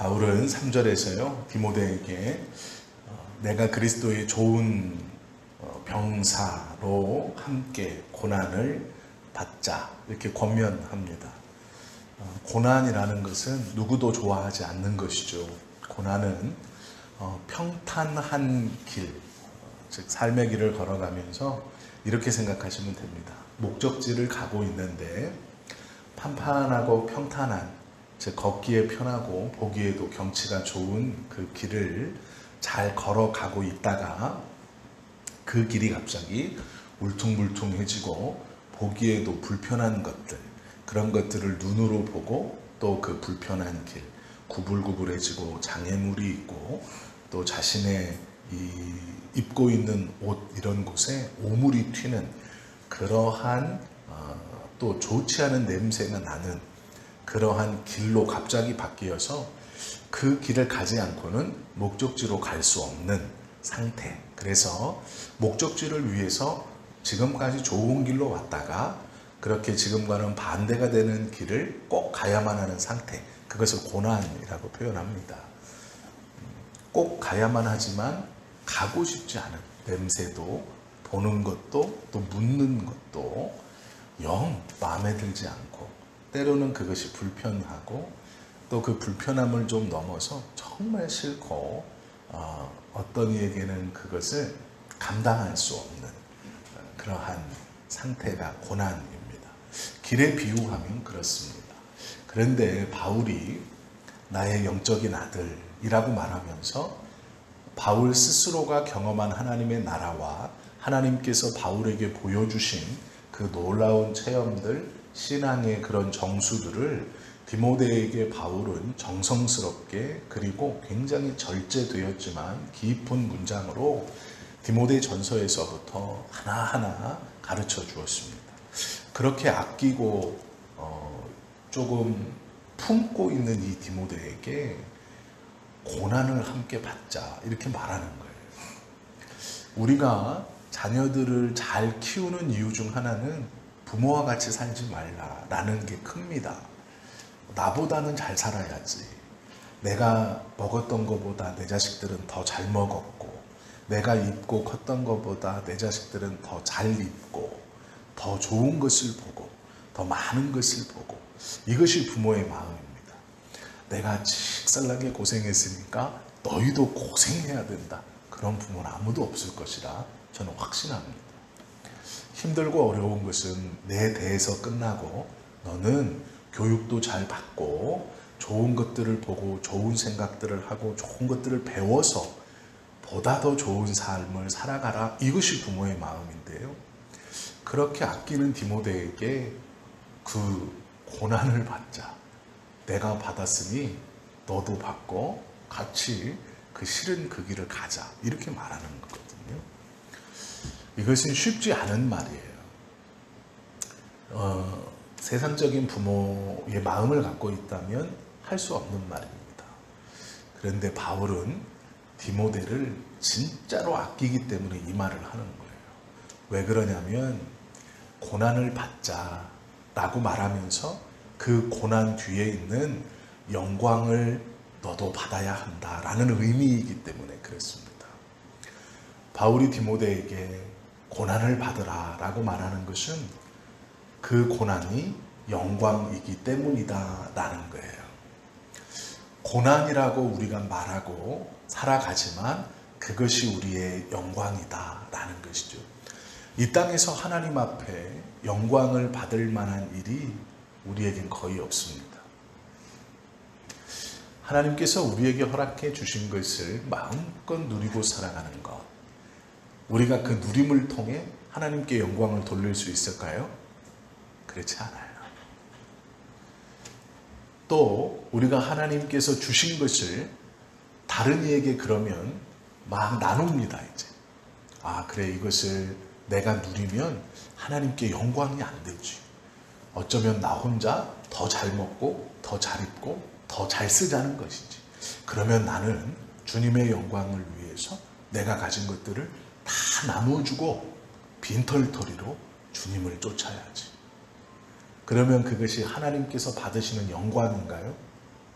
바울은 3절에서요 디모데에게 내가 그리스도의 좋은 병사로 함께 고난을 받자 이렇게 권면합니다. 고난이라는 것은 누구도 좋아하지 않는 것이죠. 고난은 평탄한 길, 즉 삶의 길을 걸어가면서 이렇게 생각하시면 됩니다. 목적지를 가고 있는데 판판하고 평탄한, 즉 걷기에 편하고 보기에도 경치가 좋은 그 길을 잘 걸어가고 있다가 그 길이 갑자기 울퉁불퉁해지고 보기에도 불편한 것들, 그런 것들을 눈으로 보고 또 그 불편한 길, 구불구불해지고 장애물이 있고 또 자신의 입고 있는 옷 이런 곳에 오물이 튀는 그러한 또 좋지 않은 냄새가 나는 그러한 길로 갑자기 바뀌어서 그 길을 가지 않고는 목적지로 갈 수 없는 상태. 그래서 목적지를 위해서 지금까지 좋은 길로 왔다가 그렇게 지금과는 반대가 되는 길을 꼭 가야만 하는 상태. 그것을 고난이라고 표현합니다. 꼭 가야만 하지만 가고 싶지 않은, 냄새도 보는 것도 또 묻는 것도 영 마음에 들지 않고 때로는 그것이 불편하고 또 그 불편함을 좀 넘어서 정말 싫고 어떤 이에게는 그것을 감당할 수 없는 그러한 상태가 고난입니다. 길에 비유하면 그렇습니다. 그런데 바울이 나의 영적인 아들이라고 말하면서 바울 스스로가 경험한 하나님의 나라와 하나님께서 바울에게 보여주신 그 놀라운 체험들, 신앙의 그런 정수들을 디모데에게 바울은 정성스럽게 그리고 굉장히 절제되었지만 깊은 문장으로 디모데 전서에서부터 하나하나 가르쳐 주었습니다. 그렇게 아끼고 조금 품고 있는 이 디모데에게 고난을 함께 받자 이렇게 말하는 거예요. 우리가 자녀들을 잘 키우는 이유 중 하나는 부모와 같이 살지 말라라는 게 큽니다. 나보다는 잘 살아야지. 내가 먹었던 것보다 내 자식들은 더 잘 먹었고, 내가 입고 컸던 것보다 내 자식들은 더 잘 입고, 더 좋은 것을 보고, 더 많은 것을 보고, 이것이 부모의 마음입니다. 내가 칙살나게 고생했으니까 너희도 고생해야 된다. 그런 부모는 아무도 없을 것이라 저는 확신합니다. 힘들고 어려운 것은 내 대에서 끝나고 너는 교육도 잘 받고 좋은 것들을 보고 좋은 생각들을 하고 좋은 것들을 배워서 보다 더 좋은 삶을 살아가라. 이것이 부모의 마음인데요. 그렇게 아끼는 디모데에게 그 고난을 받자. 내가 받았으니 너도 받고 같이 그 싫은 그 길을 가자. 이렇게 말하는 거거든요. 이것은 쉽지 않은 말이에요. 세상적인 부모의 마음을 갖고 있다면 할 수 없는 말입니다. 그런데 바울은 디모데를 진짜로 아끼기 때문에 이 말을 하는 거예요. 왜 그러냐면 고난을 받자라고 말하면서 그 고난 뒤에 있는 영광을 너도 받아야 한다라는 의미이기 때문에 그렇습니다. 바울이 디모데에게 고난을 받으라라고 말하는 것은 그 고난이 영광이기 때문이다라는 거예요. 고난이라고 우리가 말하고 살아가지만 그것이 우리의 영광이다라는 것이죠. 이 땅에서 하나님 앞에 영광을 받을 만한 일이 우리에겐 거의 없습니다. 하나님께서 우리에게 허락해 주신 것을 마음껏 누리고 살아가는 것, 우리가 그 누림을 통해 하나님께 영광을 돌릴 수 있을까요? 그렇지 않아요. 또 우리가 하나님께서 주신 것을 다른 이에게 그러면 막 나눕니다. 이제 그래, 이것을 내가 누리면 하나님께 영광이 안 되지. 어쩌면 나 혼자 더 잘 먹고 더 잘 입고 더 잘 쓰자는 것이지. 그러면 나는 주님의 영광을 위해서 내가 가진 것들을 다 나눠주고 빈털터리로 주님을 쫓아야지. 그러면 그것이 하나님께서 받으시는 영광인가요?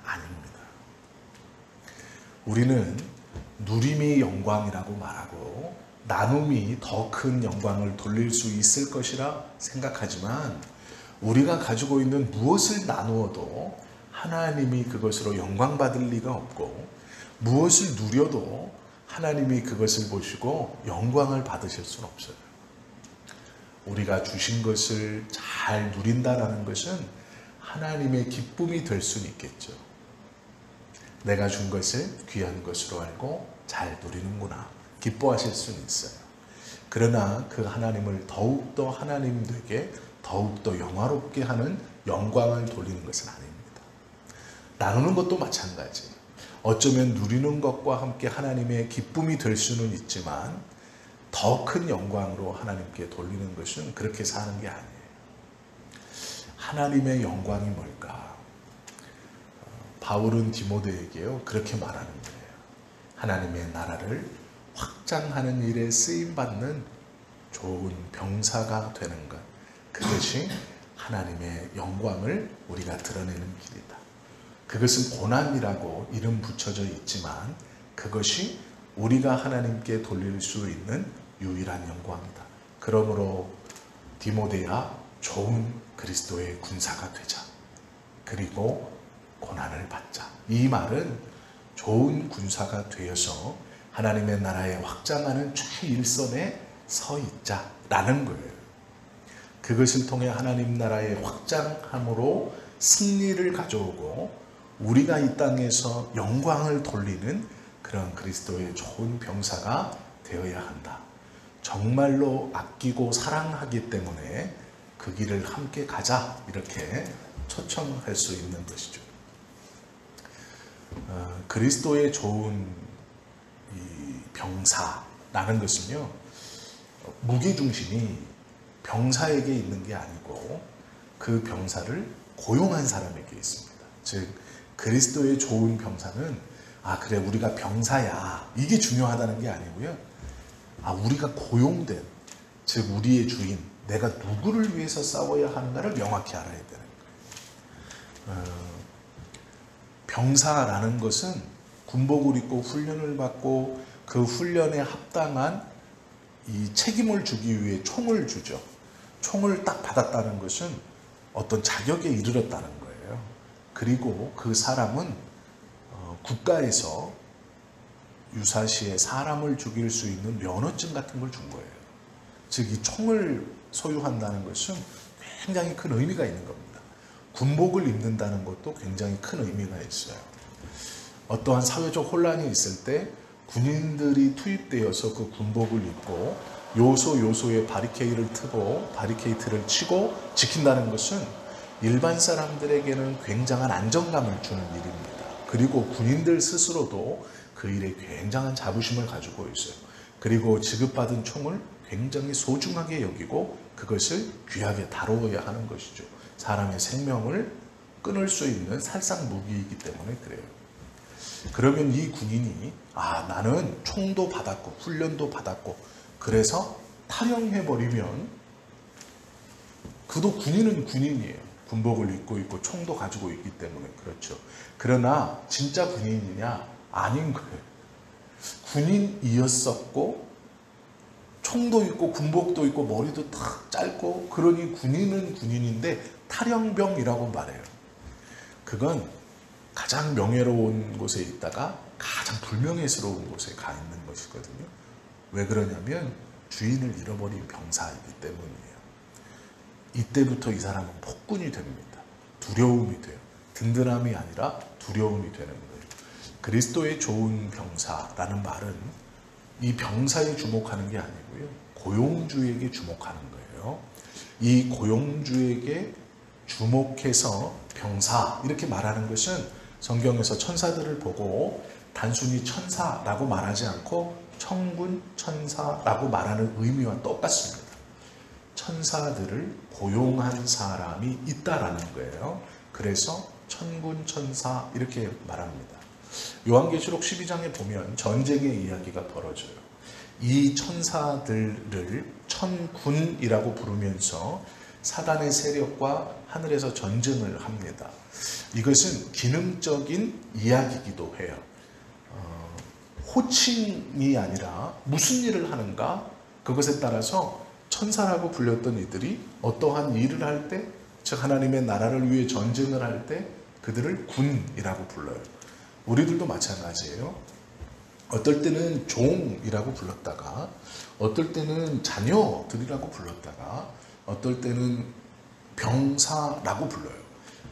아닙니다. 우리는 누림이 영광이라고 말하고 나눔이 더 큰 영광을 돌릴 수 있을 것이라 생각하지만 우리가 가지고 있는 무엇을 나누어도 하나님이 그것으로 영광 받을 리가 없고 무엇을 누려도 하나님이 그것을 보시고 영광을 받으실 수는 없어요. 우리가 주신 것을 잘 누린다라는 것은 하나님의 기쁨이 될 수는 있겠죠. 내가 준 것을 귀한 것으로 알고 잘 누리는구나 기뻐하실 수는 있어요. 그러나 그 하나님을 더욱더 하나님 되게 더욱더 영화롭게 하는 영광을 돌리는 것은 아닙니다. 나누는 것도 마찬가지. 어쩌면 누리는 것과 함께 하나님의 기쁨이 될 수는 있지만 더 큰 영광으로 하나님께 돌리는 것은 그렇게 사는 게 아니에요. 하나님의 영광이 뭘까? 바울은 디모데에게요 그렇게 말하는 거예요. 하나님의 나라를 확장하는 일에 쓰임받는 좋은 병사가 되는 것, 그것이 하나님의 영광을 우리가 드러내는 길이다. 그것은 고난이라고 이름 붙여져 있지만 그것이 우리가 하나님께 돌릴 수 있는 유일한 영광이다. 그러므로 디모데야 좋은 그리스도의 군사가 되자. 그리고 고난을 받자. 이 말은 좋은 군사가 되어서 하나님의 나라에 확장하는 최일선에 서 있자라는 거예요. 그것을 통해 하나님 나라의 확장함으로 승리를 가져오고 우리가 이 땅에서 영광을 돌리는 그런 그리스도의 좋은 병사가 되어야 한다. 정말로 아끼고 사랑하기 때문에 그 길을 함께 가자 이렇게 초청할 수 있는 것이죠. 그리스도의 좋은 이 병사라는 것은요 무게중심이 병사에게 있는 게 아니고 그 병사를 고용한 사람에게 있습니다. 즉 그리스도의 좋은 병사는 그래 우리가 병사야 이게 중요하다는 게 아니고요. 우리가 고용된 즉 우리의 주인 내가 누구를 위해서 싸워야 하는가를 명확히 알아야 되는 거예요. 병사라는 것은 군복을 입고 훈련을 받고 그 훈련에 합당한 이 책임을 주기 위해 총을 주죠. 총을 딱 받았다는 것은 어떤 자격에 이르렀다는 거예요. 그리고 그 사람은 국가에서 유사시에 사람을 죽일 수 있는 면허증 같은 걸 준 거예요. 즉 이 총을 소유한다는 것은 굉장히 큰 의미가 있는 겁니다. 군복을 입는다는 것도 굉장히 큰 의미가 있어요. 어떠한 사회적 혼란이 있을 때 군인들이 투입되어서 그 군복을 입고 요소요소에 바리케이트를 치고 지킨다는 것은 일반 사람들에게는 굉장한 안정감을 주는 일입니다. 그리고 군인들 스스로도 그 일에 굉장한 자부심을 가지고 있어요. 그리고 지급받은 총을 굉장히 소중하게 여기고 그것을 귀하게 다루어야 하는 것이죠. 사람의 생명을 끊을 수 있는 살상 무기이기 때문에 그래요. 그러면 이 군인이 나는 총도 받았고 훈련도 받았고 그래서 탈영해버리면 그도 군인은 군인이에요. 군복을 입고 있고 총도 가지고 있기 때문에 그렇죠. 그러나 진짜 군인이냐? 아닌 거예요. 군인이었었고 총도 있고 군복도 있고 머리도 탁 짧고 그러니 군인은 군인인데 탈영병이라고 말해요. 그건 가장 명예로운 곳에 있다가 가장 불명예스러운 곳에 가 있는 것이거든요. 왜 그러냐면 주인을 잃어버린 병사이기 때문이에요. 이때부터 이 사람은 폭군이 됩니다. 두려움이 돼요. 든든함이 아니라 두려움이 되는 거예요. 그리스도의 좋은 병사라는 말은 이 병사에 주목하는 게 아니고요. 고용주에게 주목하는 거예요. 이 고용주에게 주목해서 병사 이렇게 말하는 것은 성경에서 천사들을 보고 단순히 천사라고 말하지 않고 천군 천사라고 말하는 의미와 똑같습니다. 천사들을 고용한 사람이 있다라는 거예요. 그래서 천군 천사 이렇게 말합니다. 요한계시록 12장에 보면 전쟁의 이야기가 벌어져요. 이 천사들을 천군이라고 부르면서 사단의 세력과 하늘에서 전쟁을 합니다. 이것은 기능적인 이야기이기도 해요. 호칭이 아니라 무슨 일을 하는가, 그것에 따라서 천사라고 불렸던 이들이 어떠한 일을 할 때, 즉 하나님의 나라를 위해 전쟁을 할 때 그들을 군이라고 불러요. 우리들도 마찬가지예요. 어떨 때는 종이라고 불렀다가, 어떨 때는 자녀들이라고 불렀다가, 어떨 때는 병사라고 불러요.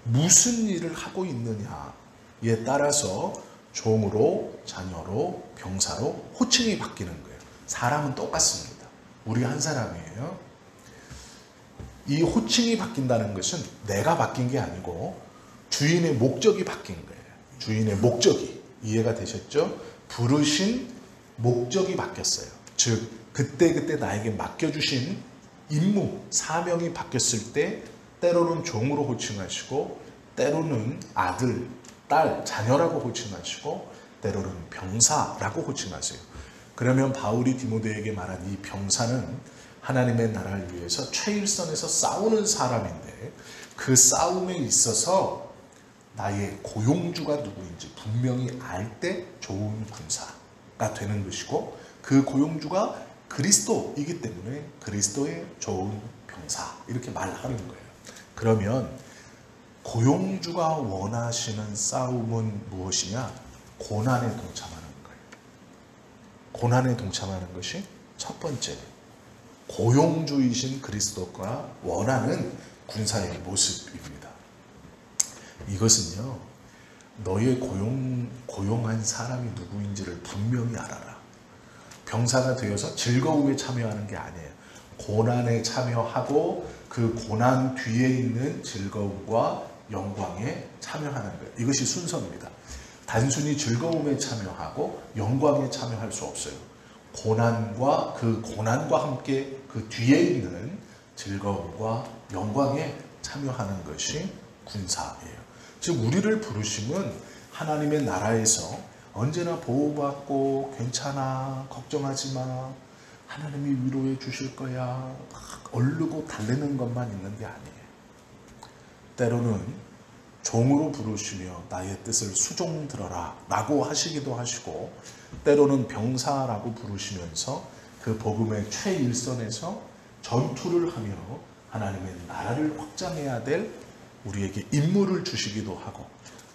무슨 일을 하고 있느냐에 따라서 종으로, 자녀로, 병사로 호칭이 바뀌는 거예요. 사람은 똑같습니다. 우리 한 사람이에요. 이 호칭이 바뀐다는 것은 내가 바뀐 게 아니고 주인의 목적이 바뀐 거예요. 주인의 목적이. 이해가 되셨죠? 부르신 목적이 바뀌었어요. 즉 그때그때 나에게 맡겨주신 임무, 사명이 바뀌었을 때 때로는 종으로 호칭하시고, 때로는 아들, 딸, 자녀라고 호칭하시고, 때로는 병사라고 호칭하세요. 그러면 바울이 디모데에게 말한 이 병사는 하나님의 나라를 위해서 최일선에서 싸우는 사람인데, 그 싸움에 있어서 나의 고용주가 누구인지 분명히 알 때 좋은 군사가 되는 것이고, 그 고용주가 그리스도이기 때문에 그리스도의 좋은 병사, 이렇게 말하는 거예요. 그러면 고용주가 원하시는 싸움은 무엇이냐? 고난에 동참하는 거예요. 고난에 동참하는 것이 첫 번째, 고용주이신 그리스도가 원하는 군사의 모습입니다. 이것은요, 너의 고용한 사람이 누구인지를 분명히 알아라. 병사가 되어서 즐거움에 참여하는 게 아니에요. 고난에 참여하고 그 고난 뒤에 있는 즐거움과 영광에 참여하는 거예요. 이것이 순서입니다. 단순히 즐거움에 참여하고 영광에 참여할 수 없어요. 고난과 함께 그 뒤에 있는 즐거움과 영광에 참여하는 것이 군사예요. 즉 우리를 부르심은 하나님의 나라에서 언제나 보호받고 괜찮아, 걱정하지 마, 하나님이 위로해 주실 거야, 막 얼르고 달래는 것만 있는 게 아니에요. 때로는 종으로 부르시며 나의 뜻을 수종 들어라 라고 하시기도 하시고, 때로는 병사라고 부르시면서 그 복음의 최일선에서 전투를 하며 하나님의 나라를 확장해야 될 우리에게 임무를 주시기도 하고,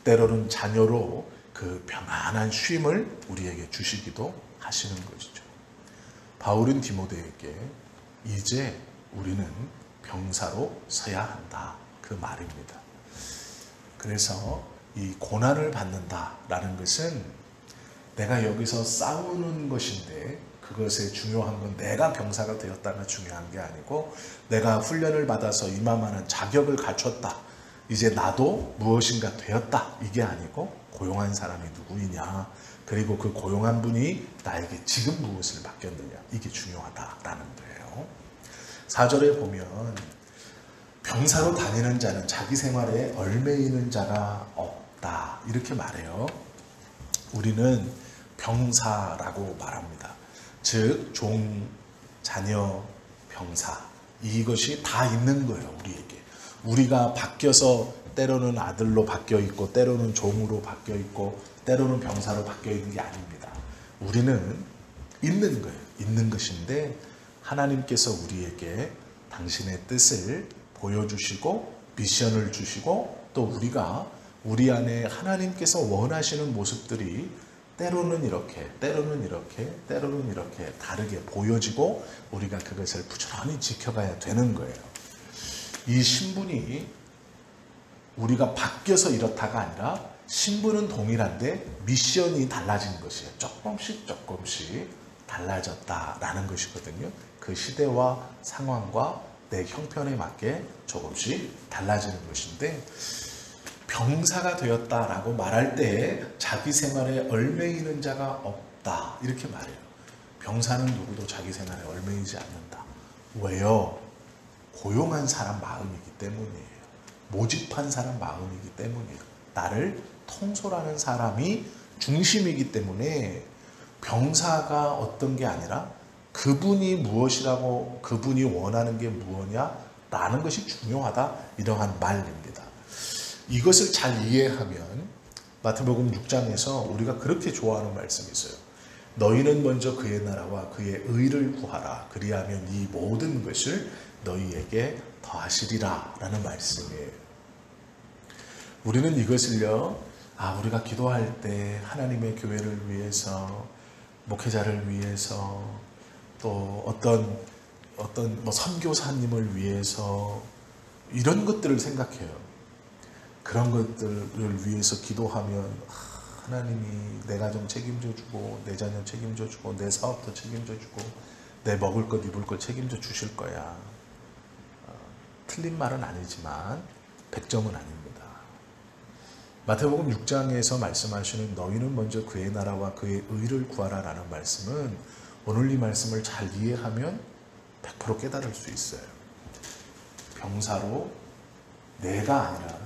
때로는 자녀로 그 평안한 쉼을 우리에게 주시기도 하시는 것이죠. 바울은 디모데에게 이제 우리는 병사로 서야 한다, 그 말입니다. 그래서 이 고난을 받는다라는 것은 내가 여기서 싸우는 것인데, 그것에 중요한 건 내가 병사가 되었다가 중요한 게 아니고, 내가 훈련을 받아서 이만한 자격을 갖췄다, 이제 나도 무엇인가 되었다, 이게 아니고 고용한 사람이 누구이냐, 그리고 그 고용한 분이 나에게 지금 무엇을 맡겼느냐, 이게 중요하다라는 거예요. 4절에 보면 병사로 다니는 자는 자기 생활에 얽매이는 자가 없다, 이렇게 말해요. 우리는 병사라고 말합니다. 즉 종, 자녀, 병사, 이것이 다 있는 거예요. 우리에게. 우리가 바뀌어서 때로는 아들로 바뀌어 있고, 때로는 종으로 바뀌어 있고, 때로는 병사로 바뀌어 있는 게 아닙니다. 우리는 있는 거예요. 있는 것인데 하나님께서 우리에게 당신의 뜻을 보여주시고 미션을 주시고, 또 우리가 우리 안에 하나님께서 원하시는 모습들이 때로는 이렇게, 때로는 이렇게, 때로는 이렇게 다르게 보여지고, 우리가 그것을 부지런히 지켜가야 되는 거예요. 이 신분이 우리가 바뀌어서 이렇다가 아니라 신분은 동일한데 미션이 달라진 것이에요. 조금씩 달라졌다라는 것이거든요. 그 시대와 상황과 내 형편에 맞게 조금씩 달라지는 것인데, 병사가 되었다라고 말할 때 자기 생활에 얽매이는 자가 없다, 이렇게 말해요. 병사는 누구도 자기 생활에 얽매이지 않는다. 왜요? 고용한 사람 마음이기 때문이에요. 모집한 사람 마음이기 때문이에요. 나를 통솔하는 사람이 중심이기 때문에 병사가 어떤 게 아니라 그분이 무엇이라고, 그분이 원하는 게 무엇이냐라는 것이 중요하다, 이러한 말입니다. 이것을 잘 이해하면 마태복음 6장에서 우리가 그렇게 좋아하는 말씀이 있어요. 너희는 먼저 그의 나라와 그의 의를 구하라. 그리하면 이 모든 것을 너희에게 더하시리라 라는 말씀이에요. 우리는 이것을요, 우리가 기도할 때 하나님의 교회를 위해서, 목회자를 위해서, 또 어떤 선교사님을 위해서 이런 것들을 생각해요. 그런 것들을 위해서 기도하면 하나님이 내 가정 책임져 주고, 내 자녀 책임져 주고, 내 사업도 책임져 주고, 내 먹을 것 입을 것 책임져 주실 거야. 틀린 말은 아니지만 100점은 아닙니다. 마태복음 6장에서 말씀하시는 너희는 먼저 그의 나라와 그의 의를 구하라 라는 말씀은 오늘 이 말씀을 잘 이해하면 100% 깨달을 수 있어요. 병사로 내가 아니라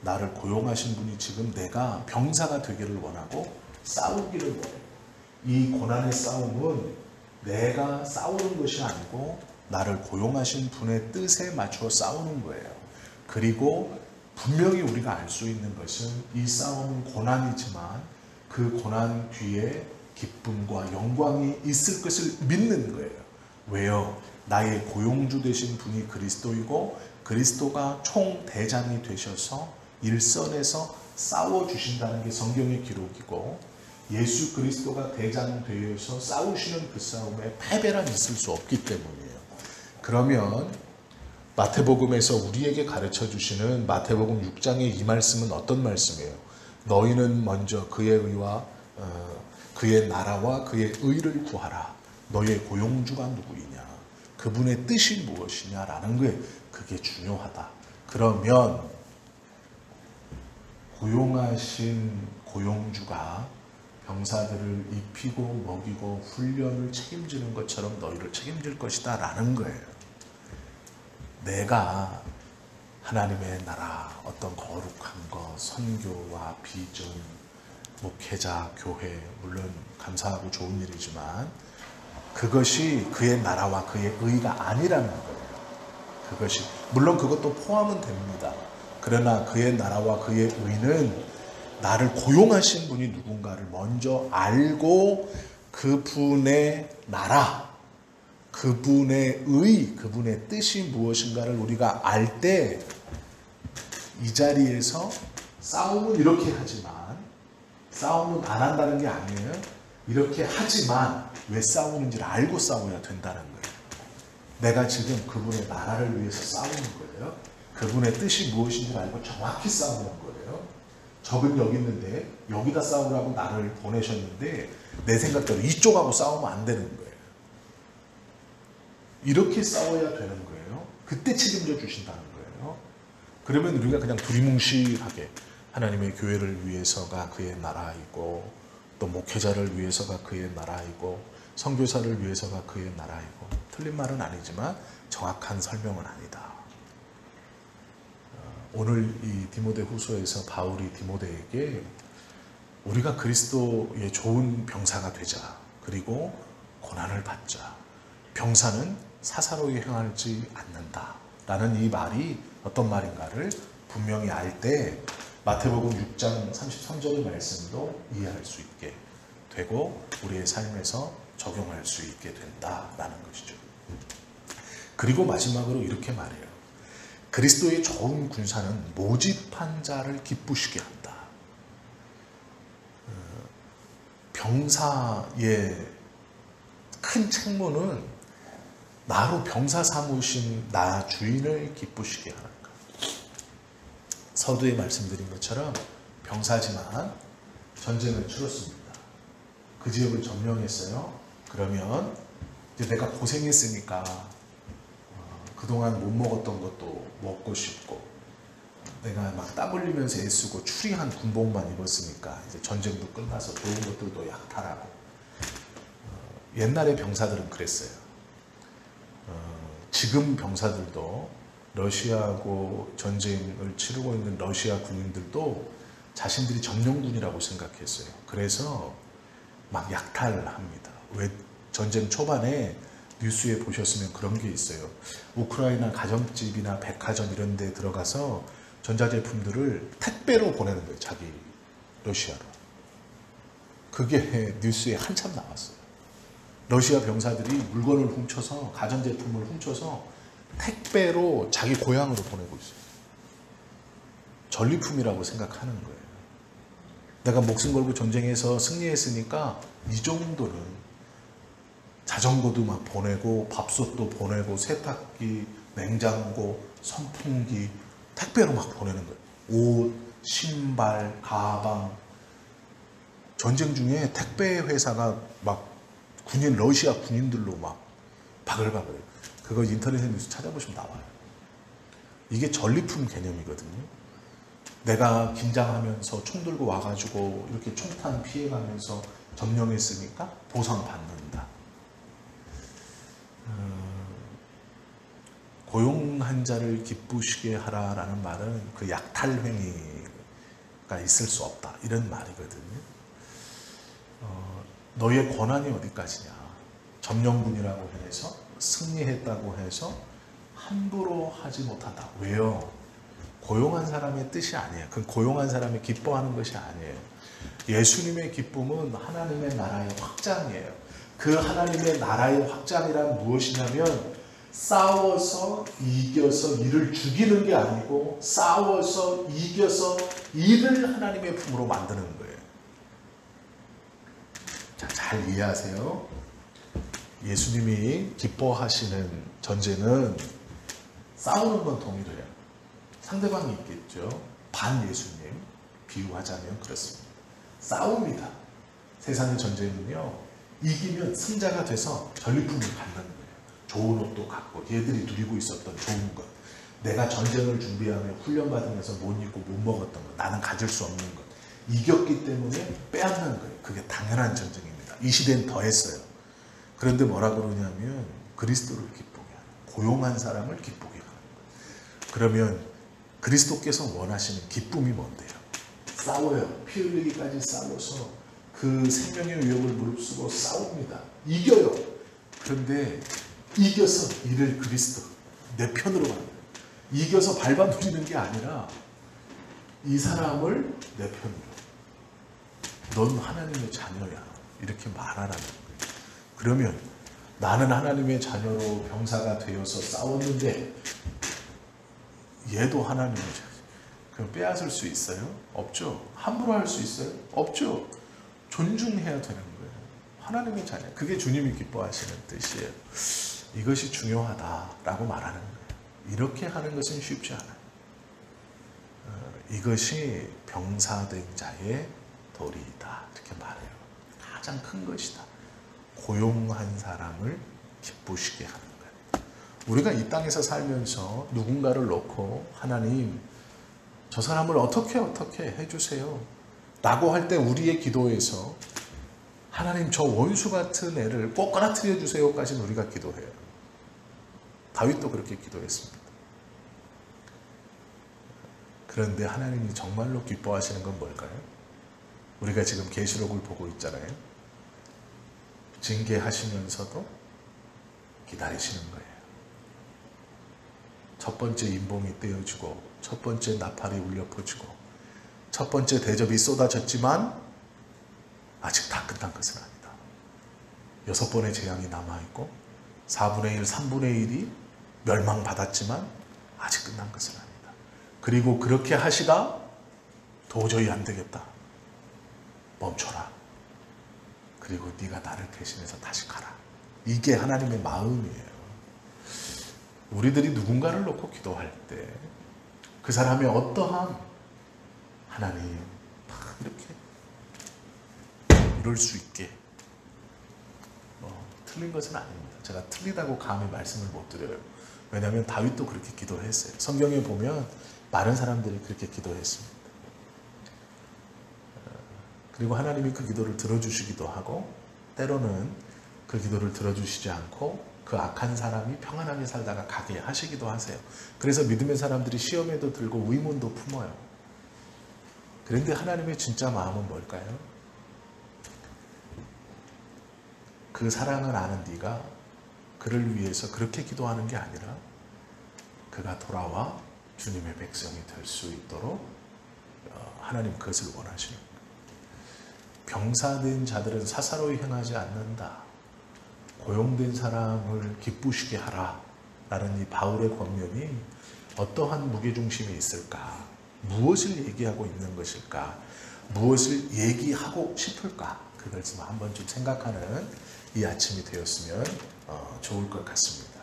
나를 고용하신 분이 지금 내가 병사가 되기를 원하고 싸우기를 원해요. 이 고난의 싸움은 내가 싸우는 것이 아니고 나를 고용하신 분의 뜻에 맞춰 싸우는 거예요. 그리고 분명히 우리가 알 수 있는 것은 이 싸움은 고난이지만 그 고난 뒤에 기쁨과 영광이 있을 것을 믿는 거예요. 왜요? 나의 고용주 되신 분이 그리스도이고 그리스도가 총대장이 되셔서 일선에서 싸워주신다는 게 성경의 기록이고, 예수 그리스도가 대장 되어서 싸우시는 그 싸움에 패배란 있을 수 없기 때문이에요. 그러면 마태복음에서 우리에게 가르쳐 주시는 마태복음 6장의 이 말씀은 어떤 말씀이에요? 너희는 먼저 그의 의와 그의 나라와 그의 의를 구하라. 너희의 고용주가 누구이냐? 그분의 뜻이 무엇이냐라는 게 그게 중요하다. 그러면 고용하신 고용주가 병사들을 입히고 먹이고 훈련을 책임지는 것처럼 너희를 책임질 것이다 라는 거예요. 내가 하나님의 나라, 어떤 거룩한 것, 선교와 비전, 목회자, 교회, 물론 감사하고 좋은 일이지만 그것이 그의 나라와 그의 의가 아니라는 거예요. 그것이 물론 그것도 포함은 됩니다. 그러나 그의 나라와 그의 의는 나를 고용하신 분이 누군가를 먼저 알고 그분의 나라, 그분의 의, 그분의 뜻이 무엇인가를 우리가 알 때 이 자리에서 싸움은 이렇게 하지만, 싸움은 안 한다는 게 아니에요. 이렇게 하지만 왜 싸우는지를 알고 싸워야 된다는 거예요. 내가 지금 그분의 나라를 위해서 싸우는 거예요. 그분의 뜻이 무엇인지를 알고 정확히 싸우는 거예요. 적은 여기 있는데 여기다 싸우라고 나를 보내셨는데 내 생각대로 이쪽하고 싸우면 안 되는 거예요. 이렇게 싸워야 되는 거예요. 그때 책임져 주신다는 거예요. 그러면 우리가 그냥 두리뭉실하게 하나님의 교회를 위해서가 그의 나라이고, 또 목회자를 위해서가 그의 나라이고, 선교사를 위해서가 그의 나라이고, 틀린 말은 아니지만 정확한 설명은 아니다. 오늘 이 디모데후서에서 바울이 디모데에게 우리가 그리스도의 좋은 병사가 되자, 그리고 고난을 받자, 병사는 사사로이 행하지 않는다 라는 이 말이 어떤 말인가를 분명히 알 때 마태복음 6장 33절의 말씀도 이해할 수 있게 되고 우리의 삶에서 적용할 수 있게 된다라는 것이죠. 그리고 마지막으로 이렇게 말해요. 그리스도의 좋은 군사는 모집한 자를 기쁘시게 한다. 병사의 큰 책무는 나로 병사 삼으신 나 주인을 기쁘시게 하는 것. 서두에 말씀드린 것처럼 병사지만 전쟁을 치렀습니다. 그 지역을 점령했어요. 그러면 이제 내가 고생했으니까 그동안 못 먹었던 것도 먹고 싶고, 내가 막 땀 흘리면서 애쓰고 추리한 군복만 입었으니까 이제 전쟁도 끝나서 좋은 것들도 약탈하고. 옛날의 병사들은 그랬어요. 지금 병사들도 러시아하고 전쟁을 치르고 있는 러시아 군인들도 자신들이 점령군이라고 생각했어요. 그래서 막 약탈을 합니다. 왜 전쟁 초반에 뉴스에 보셨으면 그런 게 있어요. 우크라이나 가정집이나 백화점 이런 데 들어가서 전자제품들을 택배로 보내는 거예요. 자기 러시아로. 그게 뉴스에 한참 나왔어요. 러시아 병사들이 물건을 훔쳐서, 가전제품을 훔쳐서 택배로 자기 고향으로 보내고 있어요. 전리품이라고 생각하는 거예요. 내가 목숨 걸고 전쟁에서 승리했으니까 이 정도는 자전거도 막 보내고 밥솥도 보내고 세탁기, 냉장고, 선풍기 택배로 막 보내는 거예요. 옷, 신발, 가방. 전쟁 중에 택배 회사가 막 러시아 군인들로 막 바글바글. 그거 인터넷에 뉴스 찾아보시면 나와요. 이게 전리품 개념이거든요. 내가 긴장하면서 총 들고 와가지고 이렇게 총탄 피해가면서 점령했으니까 보상받는다. 고용한 자를 기쁘시게 하라라는 말은 그 약탈행위가 있을 수 없다. 이런 말이거든요. 너의 권한이 어디까지냐. 점령군이라고 해서 승리했다고 해서 함부로 하지 못한다. 왜요? 고용한 사람의 뜻이 아니에요. 그 고용한 사람이 기뻐하는 것이 아니에요. 예수님의 기쁨은 하나님의 나라의 확장이에요. 그 하나님의 나라의 확장이란 무엇이냐면 싸워서 이겨서 이를 죽이는 게 아니고 싸워서 이겨서 이를 하나님의 품으로 만드는 거예요. 자, 잘 이해하세요. 예수님이 기뻐하시는 전제는 싸우는 건 동일해요. 상대방이 있겠죠. 반 예수님 비유하자면 그렇습니다. 싸웁니다. 세상의 전쟁은요. 이기면 승자가 돼서 전리품을 갖는 거예요. 좋은 옷도 갖고 얘들이 누리고 있었던 좋은 것. 내가 전쟁을 준비하며 훈련받으면서 못 입고 못 먹었던 것. 나는 가질 수 없는 것. 이겼기 때문에 빼앗는 거예요. 그게 당연한 전쟁입니다. 이 시대는 더했어요. 그런데 뭐라 그러냐면 그리스도를 기쁘게 하는, 고용한 사람을 기쁘게 하는 거예요. 그러면 그리스도께서 원하시는 기쁨이 뭔데요? 싸워요. 피 흘리기까지 싸워서 그 생명의 위협을 무릅쓰고 싸웁니다. 이겨요. 그런데 이겨서 이를 그리스도 내 편으로 만들어요. 이겨서 밟아 누리는 게 아니라 이 사람을 내 편으로. 넌 하나님의 자녀야. 이렇게 말하라는 거예요. 그러면 나는 하나님의 자녀로 병사가 되어서 싸웠는데 얘도 하나님의 자녀. 그럼 빼앗을 수 있어요? 없죠. 함부로 할 수 있어요? 없죠. 존중해야 되는 거예요. 하나님의 자녀. 그게 주님이 기뻐하시는 뜻이에요. 이것이 중요하다라고 말하는 거예요. 이렇게 하는 것은 쉽지 않아요. 이것이 병사된 자의 도리이다. 이렇게 말해요. 가장 큰 것이다. 고용한 사람을 기쁘시게 하는 거예요. 우리가 이 땅에서 살면서 누군가를 놓고 하나님 저 사람을 어떻게 해주세요 라고 할 때 우리의 기도에서 하나님 저 원수 같은 애를 꼭 끌어들여 주세요까지는 우리가 기도해요. 다윗도 그렇게 기도했습니다. 그런데 하나님이 정말로 기뻐하시는 건 뭘까요? 우리가 지금 계시록을 보고 있잖아요. 징계하시면서도 기다리시는 거예요. 첫 번째 인봉이 떼어지고 첫 번째 나팔이 울려 퍼지고 첫 번째 대접이 쏟아졌지만 아직 다 끝난 것은 아니다. 6번의 재앙이 남아있고 4분의 1, 3분의 1이 멸망받았지만 아직 끝난 것은 아니다. 그리고 그렇게 하시다 도저히 안 되겠다. 멈춰라. 그리고 네가 나를 대신해서 다시 가라. 이게 하나님의 마음이에요. 우리들이 누군가를 놓고 기도할 때 그 사람의 어떠한 하나님 이렇게 이럴 수 있게 틀린 것은 아닙니다. 제가 틀리다고 감히 말씀을 못 드려요. 왜냐하면 다윗도 그렇게 기도를 했어요. 성경에 보면 많은 사람들이 그렇게 기도했습니다. 그리고 하나님이 그 기도를 들어주시기도 하고 때로는 그 기도를 들어주시지 않고 그 악한 사람이 평안하게 살다가 가게 하시기도 하세요. 그래서 믿음의 사람들이 시험에도 들고 의문도 품어요. 그런데 하나님의 진짜 마음은 뭘까요? 그 사랑을 아는 네가 그를 위해서 그렇게 기도하는 게 아니라 그가 돌아와 주님의 백성이 될 수 있도록 하나님 그것을 원하시는 거예요. 병사된 자들은 사사로이 행하지 않는다. 고용된 사람을 기쁘시게 하라. 라는 이 바울의 권면이 어떠한 무게중심이 있을까? 무엇을 얘기하고 있는 것일까? 무엇을 얘기하고 싶을까? 그걸 좀 한번 좀 생각하는 이 아침이 되었으면 좋을 것 같습니다.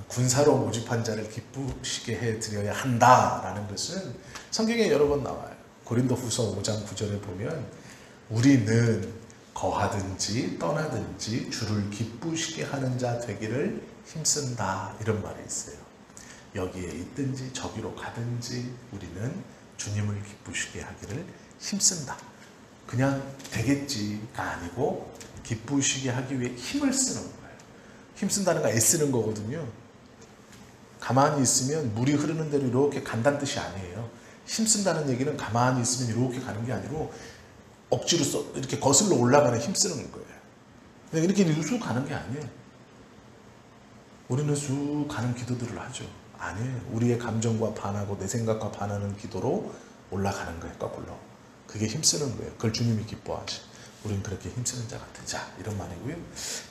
군사로 모집한 자를 기쁘시게 해드려야 한다라는 것은 성경에 여러 번 나와요. 고린도후서 5장 9절에 보면 우리는 거하든지 떠나든지 주를 기쁘시게 하는 자 되기를 힘쓴다 이런 말이 있어요. 여기에 있든지 저기로 가든지 우리는 주님을 기쁘시게 하기를 힘쓴다. 그냥 되겠지가 아니고 기쁘시게 하기 위해 힘을 쓰는 거예요. 힘쓴다는 거 애쓰는 거거든요. 가만히 있으면 물이 흐르는 대로 이렇게 간다는 뜻이 아니에요. 힘쓴다는 얘기는 가만히 있으면 이렇게 가는 게 아니고 억지로 이렇게 거슬러 올라가는 힘쓰는 거예요. 이렇게 쑥 가는 게 아니에요. 우리는 쑥 가는 기도들을 하죠. 아니에요. 우리의 감정과 반하고 내 생각과 반하는 기도로 올라가는 거예요. 거꾸로. 그게 힘쓰는 거예요. 그걸 주님이 기뻐하지. 우리는 그렇게 힘쓰는 자가 되자. 이런 말이고요.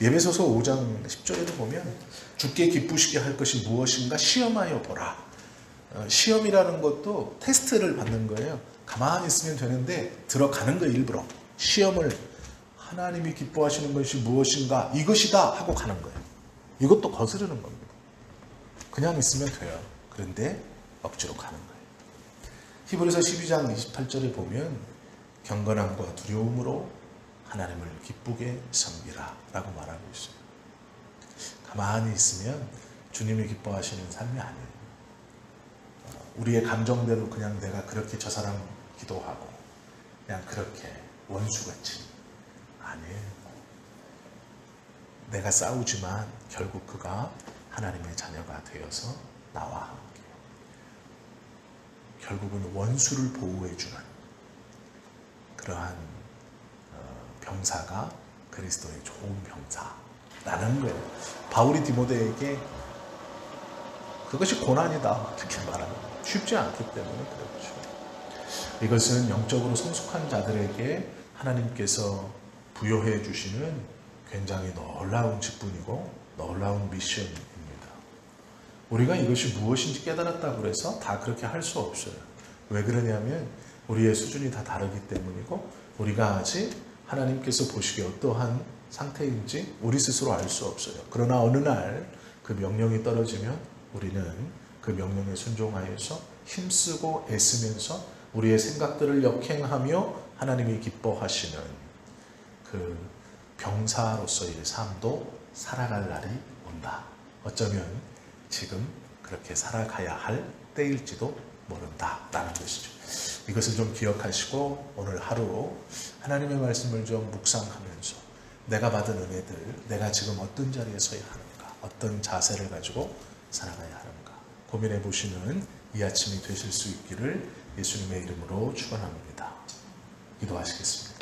에베소서 5장 10절에도 보면 주께 기쁘시게 할 것이 무엇인가 시험하여 보라. 시험이라는 것도 테스트를 받는 거예요. 가만히 있으면 되는데 들어가는 거예요. 일부러. 시험을 하나님이 기뻐하시는 것이 무엇인가 이것이다 하고 가는 거예요. 이것도 거스르는 겁니다. 그냥 있으면 돼요. 그런데 억지로 가는 거예요. 히브리서 12장 28절에 보면 경건함과 두려움으로 하나님을 기쁘게 섬기라 라고 말하고 있어요. 가만히 있으면 주님이 기뻐하시는 삶이 아니에요. 우리의 감정대로 그냥 내가 그렇게 저 사람 기도하고 그냥 그렇게 원수같이 아니에요. 내가 싸우지만 결국 그가 하나님의 자녀가 되어서 나와 함께 결국은 원수를 보호해주는 그러한 병사가 그리스도의 좋은 병사라는 거예요. 바울이 디모데에게 그것이 고난이다 이렇게 말하는 거예요. 쉽지 않기 때문에 그렇죠. 이것은 영적으로 성숙한 자들에게 하나님께서 부여해 주시는 굉장히 놀라운 직분이고 놀라운 미션입니다. 우리가 이것이 무엇인지 깨달았다고 해서 다 그렇게 할 수 없어요. 왜 그러냐면 우리의 수준이 다 다르기 때문이고 우리가 아직 하나님께서 보시기에 어떠한 상태인지 우리 스스로 알 수 없어요. 그러나 어느 날 그 명령이 떨어지면 우리는 그 명령에 순종하여서 힘쓰고 애쓰면서 우리의 생각들을 역행하며 하나님이 기뻐하시는 그 병사로서의 삶도 살아갈 날이 온다. 어쩌면 지금 그렇게 살아가야 할 때일지도 모른다라는 것이죠. 이것을 좀 기억하시고 오늘 하루 하나님의 말씀을 좀 묵상하면서 내가 받은 은혜들, 내가 지금 어떤 자리에 서야 하는가, 어떤 자세를 가지고 살아가야 하는가 고민해 보시는 이 아침이 되실 수 있기를 예수님의 이름으로 축원합니다. 기도하시겠습니다.